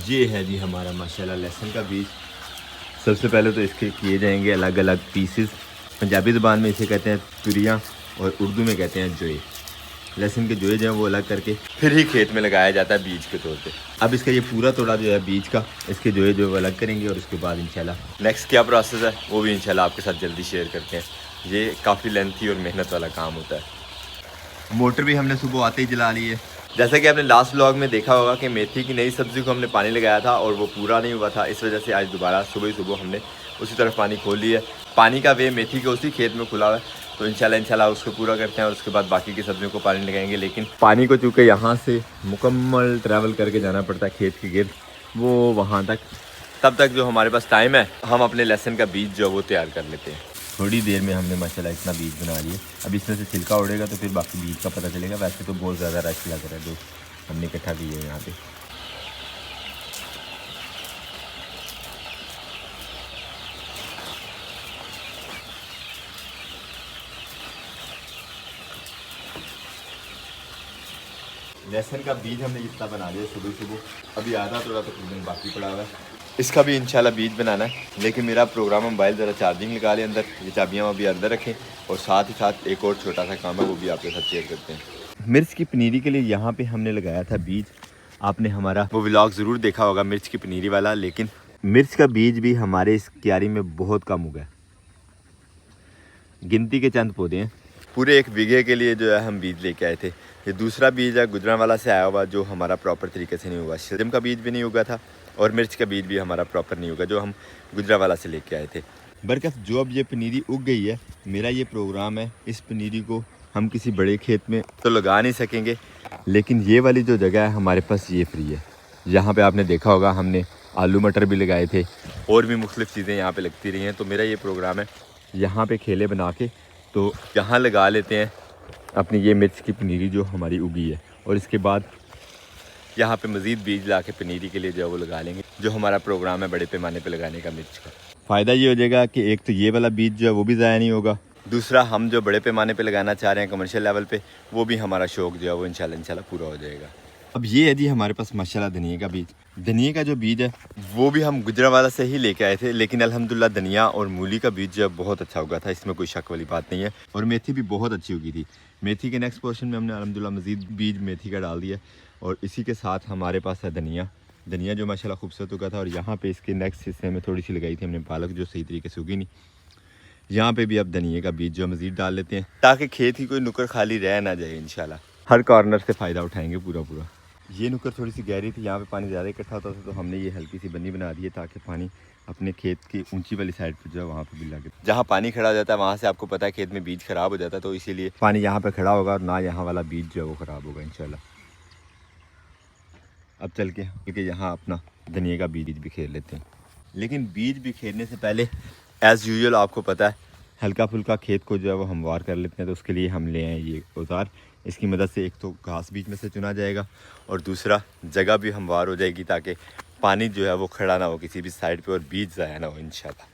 ये है जी हमारा माशाल्लाह लहसुन का बीज। सबसे पहले तो इसके किए जाएंगे अलग अलग पीसेस। पंजाबी ज़ुबान में इसे कहते हैं तुरियाँ और उर्दू में कहते हैं जोए। लहसुन के जोए जो हैं वो अलग करके फिर ही खेत में लगाया जाता है बीज के तौर पे। अब इसका ये पूरा तोड़ा जो है बीज का, इसके जोए जो है वो अलग करेंगे और उसके बाद इंशाल्लाह नेक्स्ट क्या प्रोसेस है वो भी इंशाल्लाह आपके साथ जल्दी शेयर करते हैं। ये काफ़ी लेंथी और मेहनत वाला काम होता है। मोटर भी हमने सुबह आते ही जला ली है। जैसा कि आपने लास्ट व्लॉग में देखा होगा कि मेथी की नई सब्ज़ी को हमने पानी लगाया था और वो पूरा नहीं हुआ था, इस वजह से आज दोबारा सुबह हमने उसी तरफ पानी खोल लिया है। पानी का वे मेथी के उसी खेत में खुला हुआ है, तो इंशाल्लाह उसको पूरा करते हैं और उसके बाद बाकी की सब्जियों को पानी लगाएंगे। लेकिन पानी को चूँकि यहाँ से मुकम्मल ट्रैवल करके जाना पड़ता है खेत के गिर्द, वो वहाँ तक, तब तक जो हमारे पास टाइम है हम अपने लहसुन का बीज जो है वो तैयार कर लेते हैं। थोड़ी देर में हमने माशाल्लाह इतना बीज बना लिया। अब इसमें से छिलका उड़ेगा तो फिर बाकी बीज का पता चलेगा। वैसे तो बहुत ज़्यादा रश लग रहा है जो हमने इकट्ठा किए है यहाँ पे। लहसुन का बीज हमने इतना बना लिया सुबह। अभी आधा थोड़ा तकरीबन बाकी पड़ा हुआ है। इसका भी इंशाल्लाह बीज बनाना है, लेकिन मेरा प्रोग्राम मोबाइल ज़रा चार्जिंग लगा ले अंदर, ये चाबियाँ अभी अंदर रखें और साथ ही साथ एक और छोटा सा काम है वो भी आपके साथ शेयर करते हैं। मिर्च की पनीरी के लिए यहाँ पे हमने लगाया था बीज। आपने हमारा वो व्लॉग ज़रूर देखा होगा मिर्च की पनीरी वाला, लेकिन मिर्च का बीज भी हमारे इस क्यारी में बहुत कम उगा है। गिनती के चंद पौधे हैं। पूरे 1 बीघे के लिए जो है हम बीज लेके आए थे। ये दूसरा बीज है गुजरांवाला से आया हुआ, जो हमारा प्रॉपर तरीके से नहीं हुआ। शलजम का बीज भी नहीं उगा था और मिर्च का बीज भी हमारा प्रॉपर नहीं उगा, जो हम गुजरांवाला से लेके आए थे। बरकत जो अब ये पनीरी उग गई है, मेरा ये प्रोग्राम है इस पनीरी को हम किसी बड़े खेत में तो लगा नहीं सकेंगे, लेकिन ये वाली जो जगह है हमारे पास ये फ्री है। यहाँ पे आपने देखा होगा हमने आलू मटर भी लगाए थे और भी मुख्तलिफ़ चीज़ें यहाँ पे लगती रही हैं। तो मेरा ये प्रोग्राम है यहाँ पे खेले बना के तो यहाँ लगा लेते हैं अपनी ये मिर्च की पनीरी जो हमारी उगी है, और इसके बाद यहाँ पे मज़ीद बीज ला के पनीरी के लिए जो है वो लगा लेंगे। जो हमारा प्रोग्राम है बड़े पैमाने पे लगाने का मिर्च का, फ़ायदा ये हो जाएगा कि एक तो ये वाला बीज जो है वो भी ज़ाया नहीं होगा, दूसरा हम जो बड़े पैमाने पे लगाना चाह रहे हैं कमर्शियल लेवल पे, वो भी हमारा शौक़ जो है वो इंशाल्लाह पूरा हो जाएगा। अब ये है जी हमारे पास माशाल्लाह धनिया का बीज। धनिया का जो बीज है वो भी हम गुजरांवाला से ही लेके आए थे, लेकिन अल्हम्दुलिल्लाह धनिया और मूली का बीज जो है बहुत अच्छा उगा था, इसमें कोई शक वाली बात नहीं है। और मेथी भी बहुत अच्छी उगी थी। मेथी के नेक्स्ट पोर्शन में हमने अल्हम्दुलिल्लाह मज़ीद बीज मेथी का डाल दिया, और इसी के साथ हमारे पास है धनिया जो माशाल्लाह खूबसूरत उगा था। और यहाँ पे इसके नेक्स्ट हिस्से में थोड़ी सी लगाई थी हमने पालक, जो सही तरीके से उगी नहीं। यहाँ पे भी अब धनिया का बीज जो मज़ीद डाल लेते हैं, ताकि खेत की कोई नुक्कड़ खाली रह ना जाए। इंशाल्लाह हर कॉर्नर से फ़ायदा उठाएंगे पूरा। ये नुक्कड़ थोड़ी सी गहरी थी, यहाँ पे पानी ज़्यादा इकट्ठा होता था, तो हमने ये हल्की सी बन्नी बना दी है ताकि पानी अपने खेत की ऊंची वाली साइड पर जो है वहाँ पे भी लगे। जहाँ पानी खड़ा हो जाता है वहाँ से आपको पता है खेत में बीज ख़राब हो जाता है, तो इसीलिए पानी यहाँ पे खड़ा होगा और ना यहाँ वाला बीज जो है वो ख़राब होगा इंशाल्लाह। अब चल के यहाँ अपना धनिया का बीज बिखेर लेते हैं। लेकिन बीज बिखेरने से पहले एज़ यूजुअल आपको पता है हल्का फुल्का खेत को जो है वो हमवार कर लेते हैं। तो उसके लिए हम ले आए ये औजार। इसकी मदद से एक तो घास बीच में से चुना जाएगा और दूसरा जगह भी हमवार हो जाएगी, ताकि पानी जो है वो खड़ा ना हो किसी भी साइड पे और बीज ज़ाया ना हो इंशाल्लाह।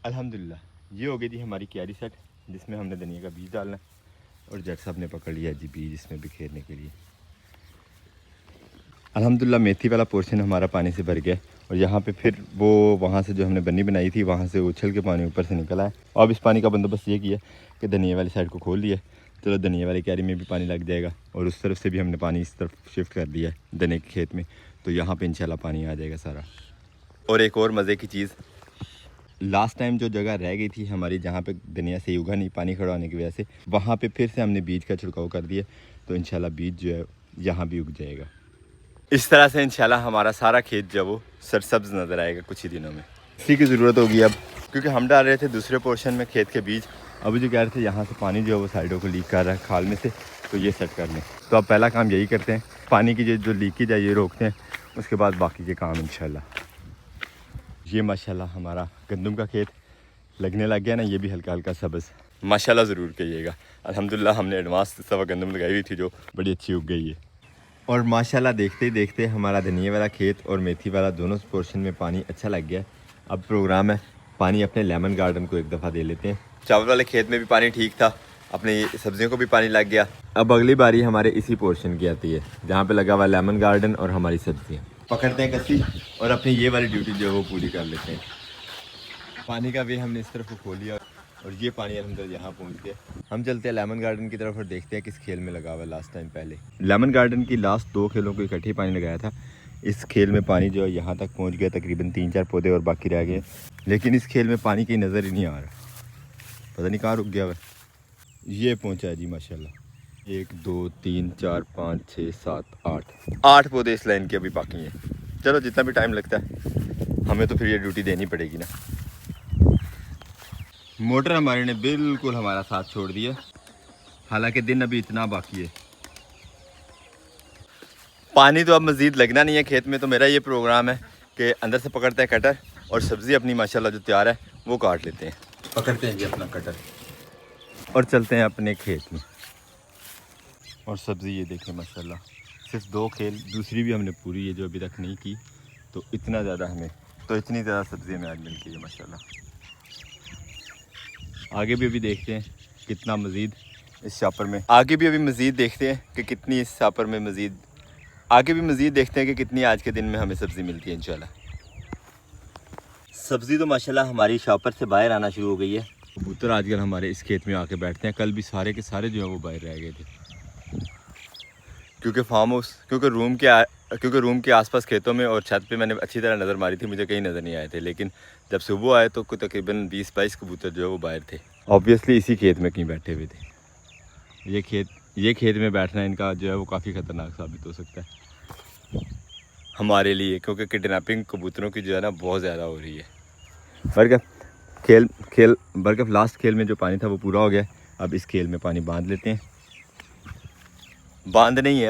अल्हम्दुलिल्लाह ये हो गई थी हमारी क्यारी सेट, जिसमें हमने धनिया का बीज डालना है। और जट साहब ने पकड़ लिया जी बीज इसमें बिखेरने के लिए। अल्हम्दुलिल्लाह मेथी वाला पोर्शन हमारा पानी से भर गया, और यहाँ पे फिर वो वहाँ से जो हमने बन्नी बनाई थी वहाँ से उछल के पानी ऊपर से निकला है। अब इस पानी का बंदोबस्त ये किया कि धनिया वाली साइड को खोल दिया, चलो धनिया वाली क्यारी में भी पानी लग जाएगा, और उस तरफ से भी हमने पानी इस तरफ शिफ्ट कर दिया है धनिया के खेत में, तो यहाँ पर इंशाल्लाह पानी आ जाएगा सारा। और एक और मज़े की चीज़, लास्ट टाइम जो जगह रह गई थी हमारी जहाँ पे धनिया सही उगा नहीं पानी खड़ा होने की वजह से, वहाँ पे फिर से हमने बीज का छिड़काव कर दिया, तो इंशाल्लाह बीज जो है यहाँ भी उग जाएगा। इस तरह से इंशाल्लाह हमारा सारा खेत जो वो सरसब्ज नज़र आएगा कुछ ही दिनों में। इसी की ज़रूरत होगी अब, क्योंकि हम डाल रहे थे दूसरे पोर्शन में खेत के बीज। अभी जो कह रहे थे यहाँ से पानी जो है वो साइडों को लीक कर रहा है खाल में से, तो ये सेट कर लें। तो अब पहला काम यही करते हैं, पानी की जो लीकेज है ये रोकते हैं, उसके बाद बाकी के काम इंशाल्लाह। ये माशाल्लाह हमारा गंदम का खेत, लगने लग गया ना, ये भी हल्का हल्का सब्ज़। माशाल्लाह ज़रूर कहिएगा। अल्हम्दुलिल्लाह हमने एडवांस सवा गंदम लगाई हुई थी जो बड़ी अच्छी उग गई है। और माशाल्लाह देखते ही देखते हमारा धनिया वाला खेत और मेथी वाला दोनों पोर्शन में पानी अच्छा लग गया। अब प्रोग्राम है पानी अपने लेमन गार्डन को एक दफ़ा दे लेते हैं। चावल वाले खेत में भी पानी ठीक था, अपने सब्जियों को भी पानी लग गया। अब अगली बारी हमारे इसी पोर्शन की आती है जहाँ पे लगा हुआ लेमन गार्डन और हमारी सब्जियाँ। पकड़ते हैं कस्सी और अपनी ये वाली ड्यूटी जो है वो पूरी कर लेते हैं। पानी का वे हमने इस तरफ को खोल लिया और ये पानी अल्हम्दुलिल्लाह यहाँ पहुँच गया। हम चलते हैं लेमन गार्डन की तरफ और देखते हैं किस खेल में लगा हुआ है लास्ट टाइम पहले। लेमन गार्डन की लास्ट 2 खेलों को इकट्ठे पानी लगाया था। इस खेल में पानी जो है यहाँ तक पहुँच गया, तकरीबन 3-4 पौधे और बाकी रह गए। लेकिन इस खेल में पानी की नज़र ही नहीं आ रहा, पता नहीं कहाँ रुक गया वह। ये पहुँचा है जी माशाल्लाह। 1 2 3 4 5 6 7 8 पौधे इस लाइन के अभी बाकी हैं। चलो जितना भी टाइम लगता है हमें तो फिर ये ड्यूटी देनी पड़ेगी ना। मोटर हमारे ने बिल्कुल हमारा साथ छोड़ दिया, हालांकि दिन अभी इतना बाकी है। पानी तो अब मज़ीद लगना नहीं है खेत में, तो मेरा ये प्रोग्राम है कि अंदर से पकड़ते हैं कटर और सब्ज़ी अपनी माशाल्लाह जो तैयार है वो काट लेते हैं। पकड़ते हैं जी अपना कटर और चलते हैं अपने खेत में। और सब्ज़ी ये देखें माशाल्लाह, सिर्फ 2 खेल, दूसरी भी हमने पूरी है जो अभी तक नहीं की। तो इतना ज़्यादा हमें, तो इतनी ज़्यादा सब्ज़ी हमें आज मिल गई है माशाल्लाह। आगे भी अभी देखते हैं कितना मज़ीद इस शापर में, आगे भी अभी मज़ीद देखते हैं कि कितनी इस शापर में मज़ीद, आगे भी मज़ीद देखते हैं कि कितनी आज के दिन में हमें सब्ज़ी मिलती है इंशाल्लाह। सब्ज़ी तो माशाल्लाह हमारी शापर से बाहर आना शुरू हो गई है। कबूतर आजकल हमारे इस खेत में आके बैठते हैं। कल भी सारे के सारे जो है वो बाहर रह गए थे, क्योंकि फार्म हाउस, क्योंकि रूम के आसपास खेतों में और छत पे मैंने अच्छी तरह नज़र मारी थी, मुझे कहीं नज़र नहीं आए थे। लेकिन जब सुबह आए तो तकरीबन 20-22 कबूतर जो है वो बाहर थे। ऑब्वियसली इसी खेत में कहीं बैठे हुए थे। ये खेत में बैठना इनका जो है वो काफ़ी ख़तरनाक साबित हो सकता है हमारे लिए, क्योंकि किडनैपिंग कबूतरों की जो है ना बहुत ज़्यादा हो रही है। बल्कि लास्ट खेल में जो पानी था वो पूरा हो गया। अब इस खेल में पानी बांध लेते हैं। बांध नहीं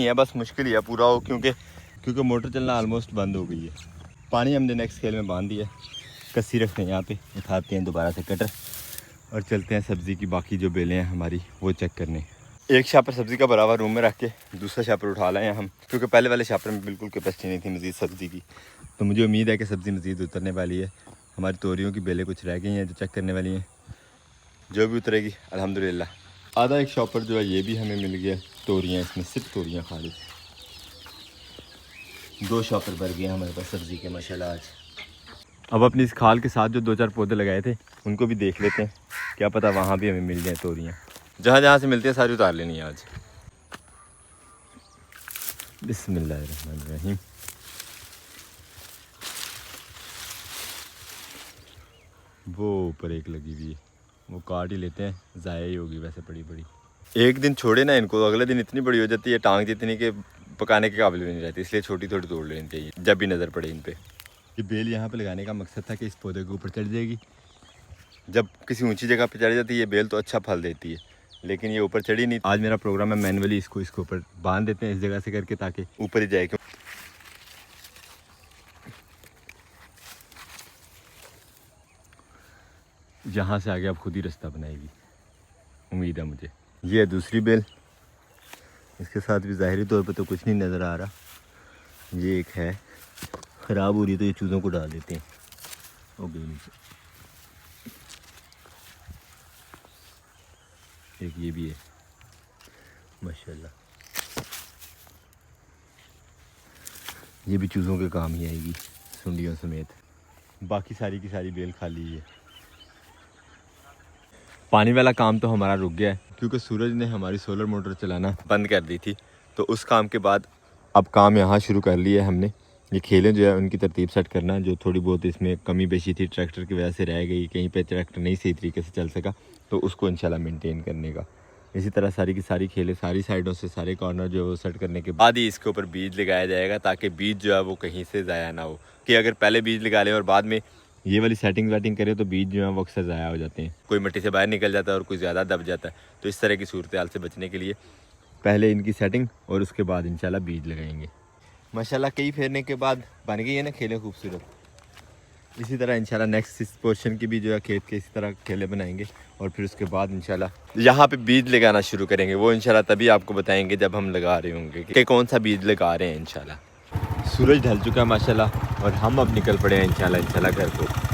है बस मुश्किल ही है पूरा हो, क्योंकि मोटर चलना ऑलमोस्ट बंद हो गई है। पानी हमने नेक्स्ट खेल में बांध दिया। कस्सी रखते हैं यहाँ पे, उठाते हैं दोबारा से कटर और चलते हैं सब्ज़ी की बाकी जो बेलें हैं हमारी वो चेक करने। एक शापर सब्ज़ी का भरा हुआ रूम में रख के दूसरा शापर उठा लाए हैं हम, क्योंकि पहले वाले शापर में बिल्कुल कैपेसिटी नहीं थी मज़ीद सब्ज़ी की। तो मुझे उम्मीद है कि सब्ज़ी मज़ीद उतरने वाली है। हमारी तोरियों की बेलें कुछ रह गई हैं जो चेक करने वाली हैं, जो भी उतरेगी अल्हम्दुलिल्लाह। आधा एक शॉपर जो है ये भी हमें मिल गया। तोरियाँ, इसमें सिर्फ तोरियाँ खाली, 2 शॉपर भर गए हमारे पास सब्ज़ी के माशाल्लाह आज। अब अपनी इस खाल के साथ जो 2-4 पौधे लगाए थे उनको भी देख लेते हैं, क्या पता वहाँ भी हमें मिल जाए तोरियाँ। जहाँ से मिलती है सारी उतार लेनी है आज। बिस्मिल्लाहिर्रहमानिर्रहीम। वो ऊपर एक लगी हुई है, वो काट ही लेते हैं, ज़ाया ही होगी वैसे बड़ी। एक दिन छोड़े ना इनको, अगले दिन इतनी बड़ी हो जाती है टांग जितनी के पकाने के काबिल भी नहीं रहती, इसलिए छोटी थोड़ी तोड़ लेनी चाहिए जब भी नज़र पड़े इन पे। ये बेल यहाँ पे लगाने का मकसद था कि इस पौधे के ऊपर चढ़ जाएगी। जब किसी ऊंची जगह पे चढ़ जाती है ये बेल तो अच्छा फल देती है, लेकिन ये ऊपर चढ़ी नहीं। आज मेरा प्रोग्राम है मैनुअली इसको ऊपर बांध देते हैं इस जगह से करके, ताकि ऊपर ही जाए। यहाँ से आगे अब खुद ही रास्ता बनाएगी, उम्मीद है मुझे। ये है दूसरी बेल, इसके साथ भी ज़ाहिरी तौर पे तो कुछ नहीं नज़र आ रहा। ये एक है ख़राब हो रही, तो ये चूज़ों को डाल देते हैं। ओ गई नीचे। एक ये भी है माशाल्लाह, ये भी चूज़ों के काम ही आएगी सुंडियों समेत। बाकी सारी की सारी बेल खाली है। पानी वाला काम तो हमारा रुक गया है, क्योंकि सूरज ने हमारी सोलर मोटर चलाना बंद कर दी थी। तो उस काम के बाद अब काम यहाँ शुरू कर लिया है हमने। ये खेलें जो है उनकी तरतीब सेट करना, जो थोड़ी बहुत इसमें कमी पेशी थी ट्रैक्टर की वजह से रह गई, कहीं पे ट्रैक्टर नहीं सही तरीके से चल सका, तो उसको इंशाल्लाह मेंटेन करने का। इसी तरह सारी की सारी खेलें सारी साइडों से सारे कॉर्नर जो है वो सेट करने के बाद ही इसके ऊपर बीज लगाया जाएगा, ताकि बीज जो है वो कहीं से ज़ाया ना हो। कि अगर पहले बीज लगा लें और बाद में ये वाली सेटिंग वेटिंग करें तो बीज जो है वो अक्सर ज़ाया हो जाते हैं, कोई मिट्टी से बाहर निकल जाता है और कोई ज़्यादा दब जाता है। तो इस तरह की सूरत हाल से बचने के लिए पहले इनकी सेटिंग और उसके बाद इंशाल्लाह बीज लगाएंगे। माशाल्लाह कई फेरने के बाद बन गई है ना खेलें खूबसूरत। इसी तरह इंशाल्लाह नेक्स्ट इस पोर्शन की भी जो है खेत के इसी तरह खेले बनाएंगे और फिर उसके बाद इंशाल्लाह यहाँ पे बीज लगाना शुरू करेंगे। वो इंशाल्लाह तभी आपको बताएंगे जब हम लगा रहे होंगे कि कौन सा बीज लगा रहे हैं इंशाल्लाह। सूरज ढल चुका है माशाल्लाह और हम अब निकल पड़े हैं इंशाल्लाह घर को।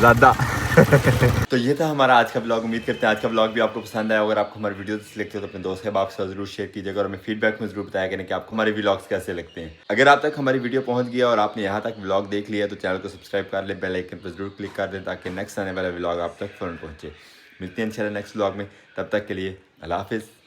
ज़्यादा तो ये था हमारा आज का ब्लॉग। उम्मीद करते हैं आज का ब्लॉग भी आपको पसंद आया। अगर आपको हमारे वीडियो अच्छे लगते हो तो अपने दोस्त के बाप से जरूर शेयर कीजिएगा और हमें फीडबैक में जरूर बताया करें कि आपको हमारे व्लॉग्स कैसे लगते हैं। अगर आप तक हमारी वीडियो पहुंच गया और आपने यहाँ तक व्लॉग देख लिया तो चैनल को सब्सक्राइब कर लें, बेल आइकन पर जरूर क्लिक कर दें ताकि नेक्स्ट आने वाला व्लॉग आप तक फ़ौरन पहुँचे। मिलते हैं इंशाल्लाह नेक्स्ट व्लॉग में, तब तक के लिए अल्लाह हाफिज़।